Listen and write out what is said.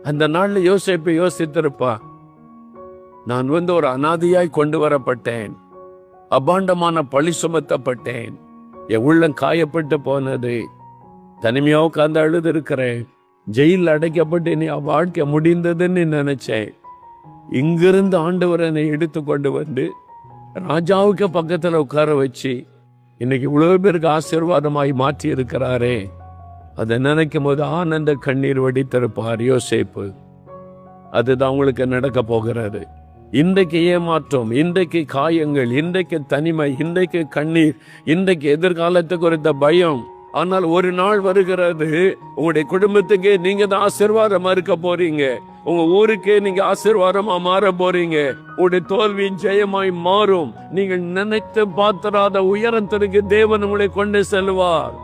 அந்த நாள்ல யோசிப்பை யோசித்திருப்பா, நான் ஒரு அனாதையாய் கொண்டு வரப்பட்டேன், அபாண்டமான பழி சுமத்தப்பட்டேன், என் உள்ளம் காயப்பட்டு போனது, தனிமையா உட்கார்ந்து அழுது இருக்கிறேன், ஜெயிலில் அடைக்கப்பட்டு நீ வாழ்க்கை முடிந்ததுன்னு நினைச்சேன். இங்கிருந்து ஆண்டவர் என்னை எடுத்து கொண்டு வந்து ராஜாவுக்கு பக்கத்துல உட்கார வச்சு இன்னைக்கு இவ்வளவு பேருக்கு ஆசீர்வாதமாய் மாற்றி இருக்கிறாரே, அதை நினைக்கும் போது ஆனந்த கண்ணீர் வடித்திருப்பார் யோசேப்பு. அதுதான் உங்களுக்கு நடக்க போகிறது. இன்றைக்கு ஏமாற்றம், இன்றைக்கு காயங்கள், இன்றைக்கு தனிமை, இன்றைக்கு கண்ணீர், இன்றைக்கு எதிர்காலத்தை குறித்த பயம். ஆனால் ஒரு நாள் வருகிறது, உங்களுடைய குடும்பத்துக்கே நீங்க தான் ஆசீர்வாதமா இருக்க போறீங்க, உங்க ஊருக்கே நீங்க ஆசீர்வாதமா மாற போறீங்க. உங்களுடைய தோல்வியின் ஜெயமாய் மாறும். நீங்கள் நினைத்து பார்த்திராத உயரத்திற்கு தேவன் உங்களை கொண்டு செல்வார்.